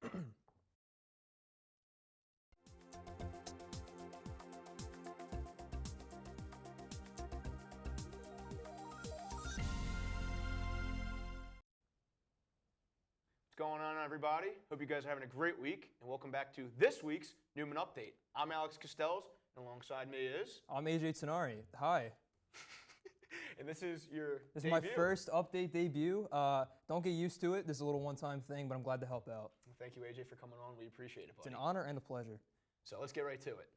What's going on, everybody? Hope you guys are having a great week, and welcome back to this week's Neumann Update. I'm Alex Costells, and alongside me is... I'm AJ Tenari. Hi. And this is your This debut. is my first update debut. Don't get used to it. This is a little one-time thing, but I'm glad to help out. Well, thank you, AJ, for coming on. We appreciate it, buddy. It's an honor and a pleasure. So let's get right to it.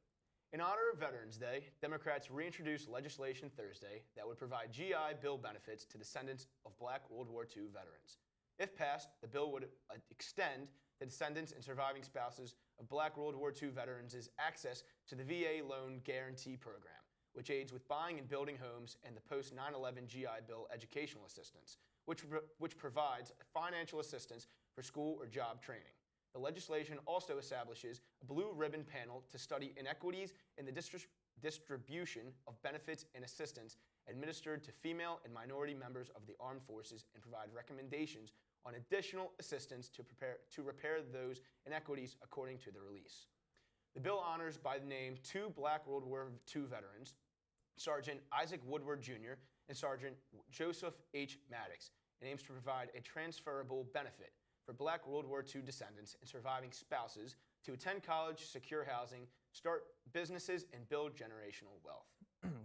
In honor of Veterans Day, Democrats reintroduced legislation Thursday that would provide GI Bill benefits to descendants of Black World War II veterans. If passed, the bill would extend the descendants and surviving spouses of Black World War II veterans' access to the VA Loan Guarantee Program, which aids with buying and building homes, and the post-9/11 GI Bill educational assistance, which provides financial assistance for school or job training. The legislation also establishes a blue ribbon panel to study inequities in the distribution of benefits and assistance administered to female and minority members of the armed forces, and provide recommendations on additional assistance to repair those inequities according to the release. The bill honors by name two Black World War II veterans, Sergeant Isaac Woodward Jr. and Sergeant Joseph H. Maddox, and aims to provide a transferable benefit for Black World War II descendants and surviving spouses to attend college, secure housing, start businesses, and build generational wealth.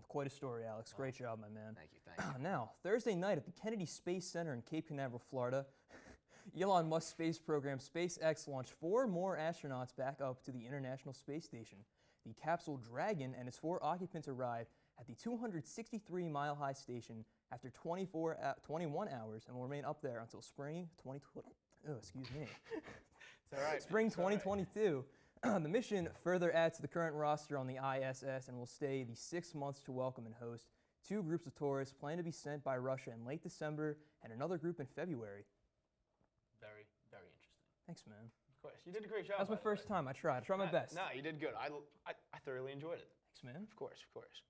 Quite a story, Alex. Great job, my man. Thank you, thank you. Now, Thursday night at the Kennedy Space Center in Cape Canaveral, Florida, Elon Musk's space program SpaceX launched 4 more astronauts back up to the International Space Station. The capsule Dragon and its 4 occupants arrived at the 263-mile-high station after 21 hours and will remain up there until spring 2020. Oh, excuse me. It's all right. Spring 2022. The mission further adds to the current roster on the ISS and will stay the 6 months to welcome and host 2 groups of tourists planned to be sent by Russia in late December and another group in February. Very, very interesting. Thanks, man. Of course. You did a great job. That was my first time. I tried my best. No, you did good. I thoroughly enjoyed it. Thanks, man. Of course, of course.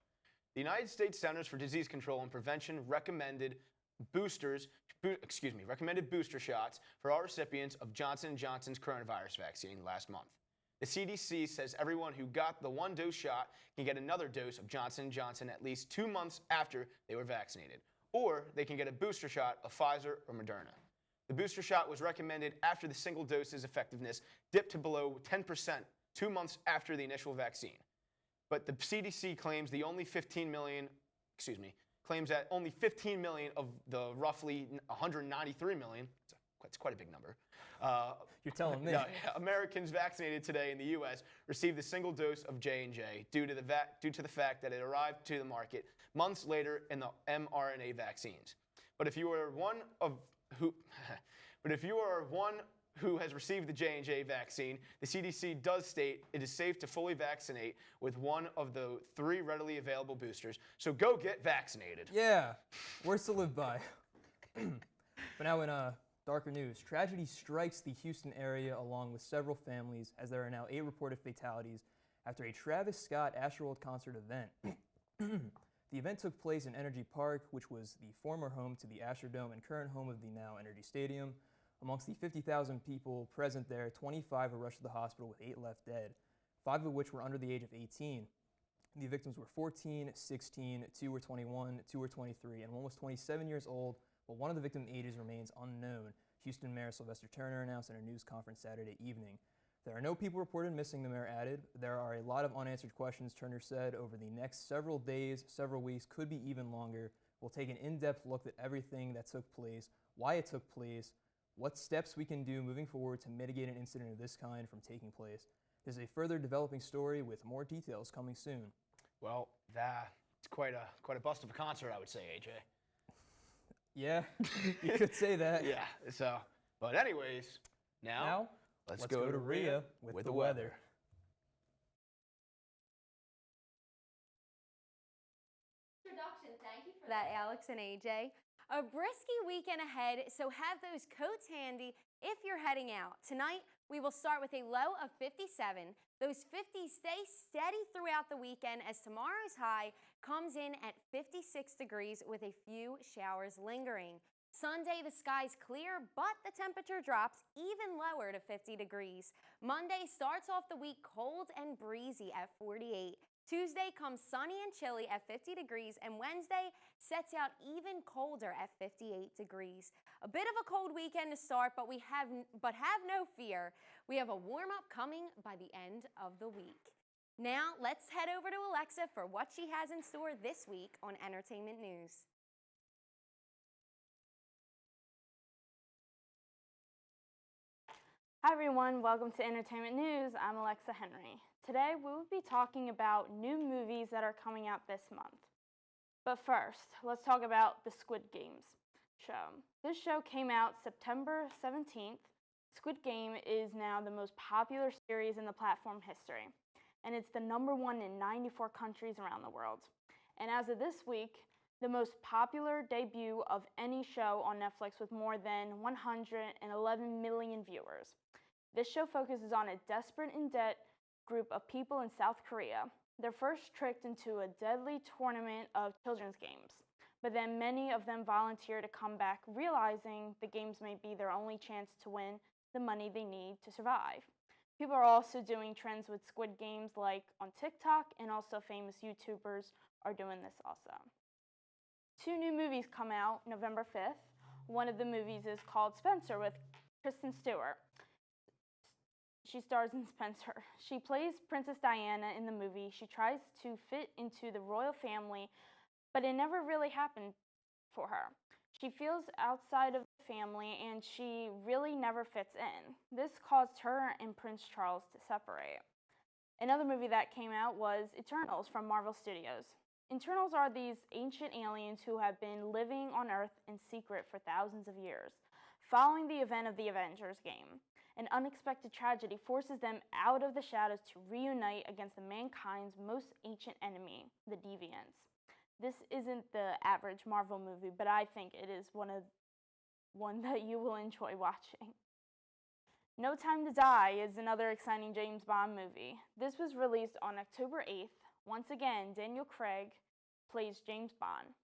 The United States Centers for Disease Control and Prevention recommended booster shots for all recipients of Johnson & Johnson's coronavirus vaccine last month. The CDC says everyone who got the 1-dose shot can get another dose of Johnson & Johnson at least 2 months after they were vaccinated, or they can get a booster shot of Pfizer or Moderna. The booster shot was recommended after the single dose's effectiveness dipped to below 10% 2 months after the initial vaccine. But the CDC claims that only 15 million of the roughly 193 million, it's quite a big number. You're telling me. Americans vaccinated today in the U.S. received a single dose of J&J due to the fact that it arrived to the market months later in the mRNA vaccines. But if you are one who has received the J&J vaccine, the CDC does state it is safe to fully vaccinate with one of the 3 readily available boosters. So go get vaccinated. Yeah, words to live by. But now in darker news, tragedy strikes the Houston area along with several families, as there are now 8 reported fatalities after a Travis Scott Astroworld concert event. The event took place in Energy Park, which was the former home to the Astrodome and current home of the now Energy Stadium. Amongst the 50,000 people present there, 25 were rushed to the hospital with 8 left dead, 5 of which were under the age of 18. The victims were 14, 16, 2 were 21, 2 were 23, and 1 was 27 years old, but one of the victim ages remains unknown, Houston Mayor Sylvester Turner announced in a news conference Saturday evening. There are no people reported missing, the mayor added. There are a lot of unanswered questions, Turner said. Over the next several days, several weeks, could be even longer, we'll take an in-depth look at everything that took place, why it took place, what steps we can do moving forward to mitigate an incident of this kind from taking place. There's a further developing story with more details coming soon. Well, that's quite a bust of a concert, I would say, AJ. Yeah, you could say that. Yeah, but anyways, now let's go to Rhea with the weather. Thank you for that, Alex and AJ. A brisky weekend ahead, so have those coats handy if you're heading out. Tonight, we will start with a low of 57. Those 50s stay steady throughout the weekend as tomorrow's high comes in at 56 degrees with a few showers lingering. Sunday, the sky's clear, but the temperature drops even lower to 50 degrees. Monday starts off the week cold and breezy at 48. Tuesday comes sunny and chilly at 50 degrees, and Wednesday sets out even colder at 58 degrees. A bit of a cold weekend to start, but have no fear. We have a warm-up coming by the end of the week. Now, let's head over to Alexa for what she has in store this week on Entertainment News. Hi everyone, welcome to Entertainment News. I'm Alexa Henry. Today we will be talking about new movies that are coming out this month. But first, let's talk about the Squid Games show. This show came out September 17th. Squid Game is now the most popular series in the platform history, and it's the #1 in 94 countries around the world. And as of this week, the most popular debut of any show on Netflix with more than 111 million viewers. This show focuses on a desperate in debt group of people in South Korea. They're first tricked into a deadly tournament of children's games, but then many of them volunteer to come back, realizing the games may be their only chance to win the money they need to survive. People are also doing trends with Squid Games like on TikTok, and also famous YouTubers are doing this also. 2 new movies come out November 5th. One of the movies is called Spencer with Kristen Stewart. She stars in Spencer. She plays Princess Diana in the movie. She tries to fit into the royal family, but it never really happened for her. She feels outside of the family, and she really never fits in. This caused her and Prince Charles to separate. Another movie that came out was Eternals from Marvel Studios. Eternals are these ancient aliens who have been living on Earth in secret for thousands of years. Following the event of the Avengers game, an unexpected tragedy forces them out of the shadows to reunite against mankind's most ancient enemy, the Deviants. This isn't the average Marvel movie, but I think it is one that you will enjoy watching. No Time to Die is another exciting James Bond movie. This was released on October 8th. Once again, Daniel Craig plays James Bond.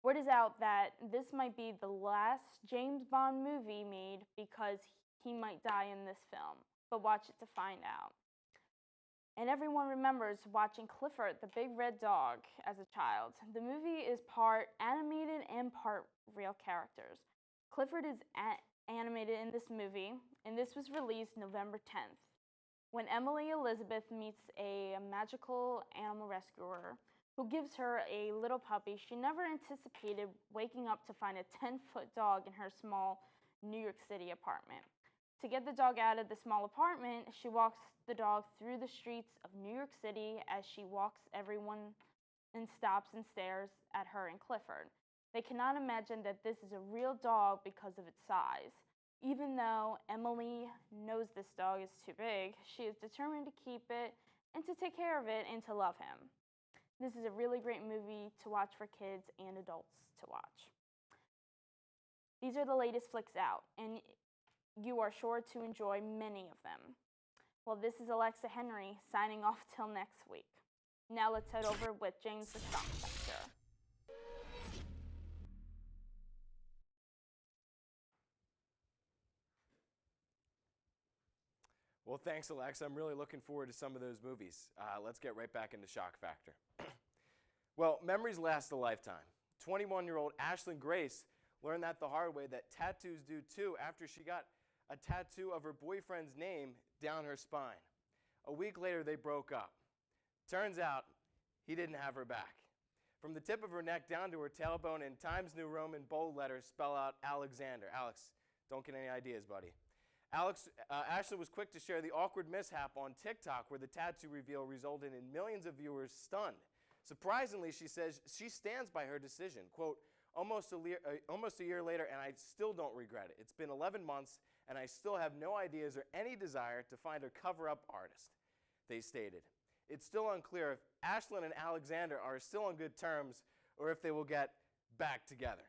Word is out that this might be the last James Bond movie made because he might die in this film, but watch it to find out. And everyone remembers watching Clifford the Big Red Dog as a child. The movie is part animated and part real characters. Clifford is animated in this movie, and this was released November 10th. When Emily Elizabeth meets a magical animal rescuer who gives her a little puppy, she never anticipated waking up to find a 10-foot dog in her small New York City apartment. To get the dog out of the small apartment, she walks the dog through the streets of New York City. As she walks, everyone and stops and stares at her and Clifford. They cannot imagine that this is a real dog because of its size. Even though Emily knows this dog is too big, she is determined to keep it and to take care of it and to love him. This is a really great movie to watch for kids and adults to watch. These are the latest flicks out, and you are sure to enjoy many of them. Well, this is Alexa Henry signing off till next week. Now let's head over with James the Stock Factor. Well, thanks, Alexa. I'm really looking forward to some of those movies. Let's get right back into Shock Factor. Well, memories last a lifetime. 21-year-old Ashlyn Grace learned that the hard way that tattoos do too after she got a tattoo of her boyfriend's name down her spine. A week later, they broke up. Turns out, he didn't have her back. From the tip of her neck down to her tailbone, in Times New Roman bold letters spell out Alexander. Alex, don't get any ideas, buddy. Ashley was quick to share the awkward mishap on TikTok where the tattoo reveal resulted in millions of viewers stunned. Surprisingly, she says she stands by her decision. Quote, almost a year later, and I still don't regret it. It's been 11 months, and I still have no ideas or any desire to find a cover-up artist, they stated. It's still unclear if Ashlyn and Alexander are still on good terms or if they will get back together.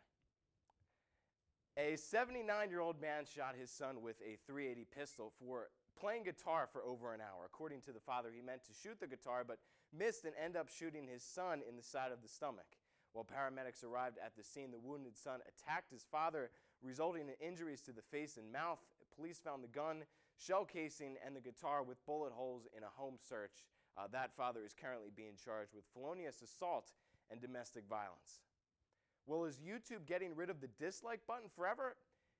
A 79-year-old man shot his son with a .380 pistol for playing guitar for over an hour. According to the father, he meant to shoot the guitar but missed and ended up shooting his son in the side of the stomach. While paramedics arrived at the scene, the wounded son attacked his father resulting in injuries to the face and mouth. Police found the gun, shell casing, and the guitar with bullet holes in a home search. That father is currently being charged with felonious assault and domestic violence. Well, is YouTube getting rid of the dislike button forever?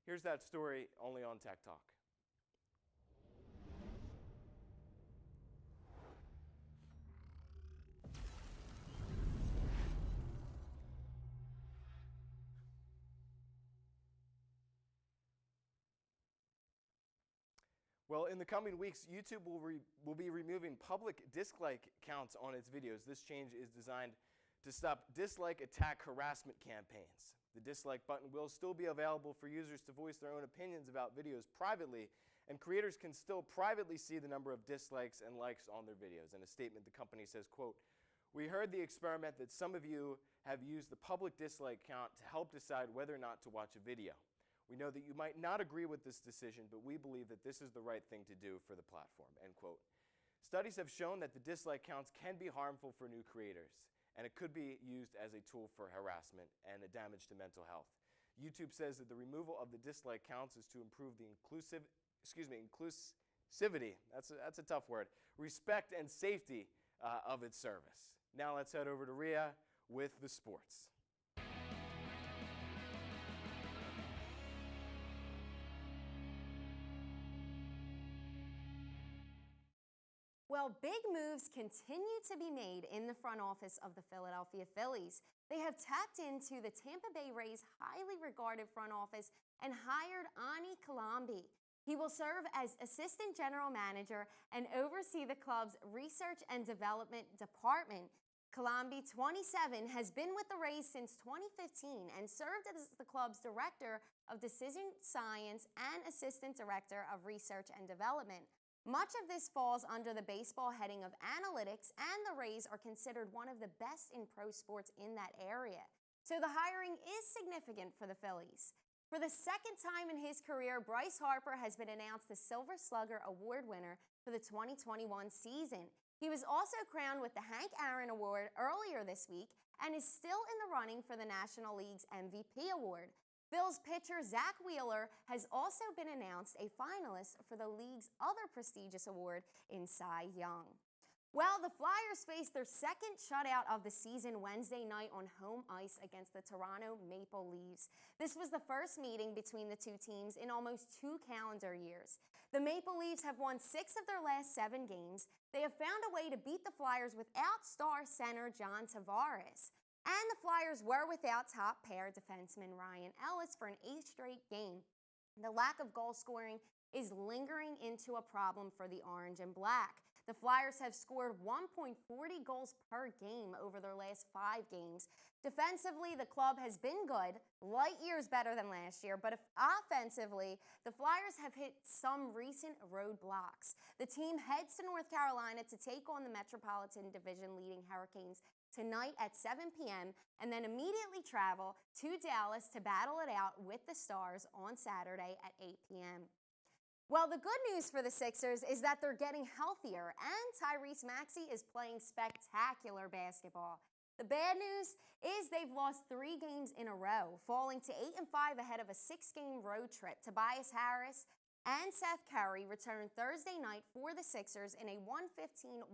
Here's that story only on Tech Talk. Well, in the coming weeks, YouTube will be removing public dislike counts on its videos. This change is designed to stop dislike attack harassment campaigns. The dislike button will still be available for users to voice their own opinions about videos privately, and creators can still privately see the number of dislikes and likes on their videos. In a statement, the company says, quote, "We heard the experiment that some of you have used the public dislike count to help decide whether or not to watch a video. We know that you might not agree with this decision, but we believe that this is the right thing to do for the platform," end quote. Studies have shown that the dislike counts can be harmful for new creators, and it could be used as a tool for harassment and a damage to mental health. YouTube says that the removal of the dislike counts is to improve the inclusivity, that's a tough word, respect and safety of its service. Now let's head over to Rhea with the sports. Well, big moves continue to be made in the front office of the Philadelphia Phillies. They have tapped into the Tampa Bay Rays' highly regarded front office and hired Ani Kalambi. He will serve as assistant general manager and oversee the club's research and development department. Kalambi, 27, has been with the Rays since 2015 and served as the club's director of decision science and assistant director of research and development. Much of this falls under the baseball heading of analytics, and the Rays are considered one of the best in pro sports in that area. So the hiring is significant for the Phillies. For the second time in his career, Bryce Harper has been announced the Silver Slugger Award winner for the 2021 season. He was also crowned with the Hank Aaron Award earlier this week and is still in the running for the National League's MVP award. Phil's pitcher Zach Wheeler has also been announced a finalist for the league's other prestigious award in Cy Young. Well, the Flyers faced their second shutout of the season Wednesday night on home ice against the Toronto Maple Leafs. This was the first meeting between the two teams in almost 2 calendar years. The Maple Leafs have won 6 of their last 7 games. They have found a way to beat the Flyers without star center John Tavares. And the Flyers were without top pair defenseman Ryan Ellis for an 8th straight game. The lack of goal scoring is lingering into a problem for the Orange and Black. The Flyers have scored 1.40 goals per game over their last 5 games. Defensively, the club has been good, light years better than last year, but offensively, the Flyers have hit some recent roadblocks. The team heads to North Carolina to take on the Metropolitan Division leading Hurricanes tonight at 7 p.m. and then immediately travel to Dallas to battle it out with the Stars on Saturday at 8 p.m. Well, the good news for the Sixers is that they're getting healthier and Tyrese Maxey is playing spectacular basketball. The bad news is they've lost 3 games in a row, falling to 8-5 ahead of a 6-game road trip. Tobias Harris and Seth Curry returned Thursday night for the Sixers in a 115-109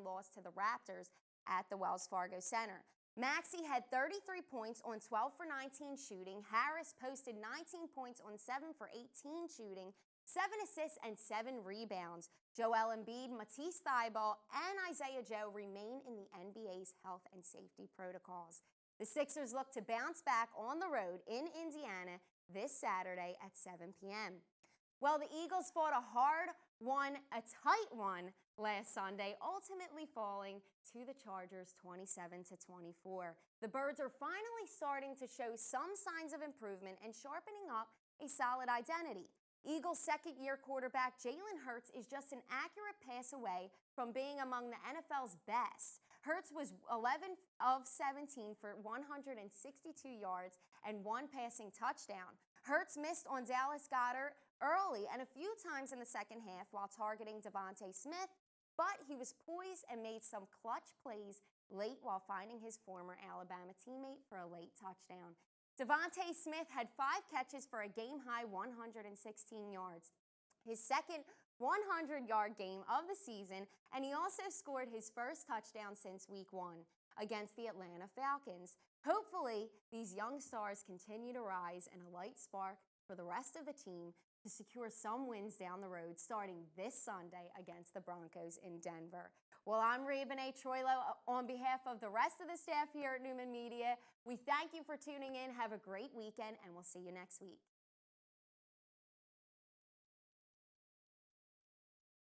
loss to the Raptors at the Wells Fargo Center. Maxey had 33 points on 12 for 19 shooting. Harris posted 19 points on 7 for 18 shooting, 7 assists and 7 rebounds. Joel Embiid, Matisse Thybulle, and Isaiah Joe remain in the NBA's health and safety protocols. The Sixers look to bounce back on the road in Indiana this Saturday at 7 p.m. Well, the Eagles fought a tight one last Sunday, ultimately falling to the Chargers 27-24. The Birds are finally starting to show some signs of improvement and sharpening up a solid identity. Eagles' second-year quarterback Jalen Hurts is just an accurate pass away from being among the NFL's best. Hurts was 11 of 17 for 162 yards and 1 passing touchdown. Hurts missed on Dallas Goedert early and a few times in the second half while targeting Devontae Smith, but he was poised and made some clutch plays late while finding his former Alabama teammate for a late touchdown. Devontae Smith had 5 catches for a game-high 116 yards. His second 100-yard game of the season, and he also scored his first touchdown since Week 1 against the Atlanta Falcons. Hopefully, these young stars continue to rise and a light spark for the rest of the team to secure some wins down the road starting this Sunday against the Broncos in Denver. Well, I'm Rebene Troilo on behalf of the rest of the staff here at Neumann Media. We thank you for tuning in. Have a great weekend, and we'll see you next week.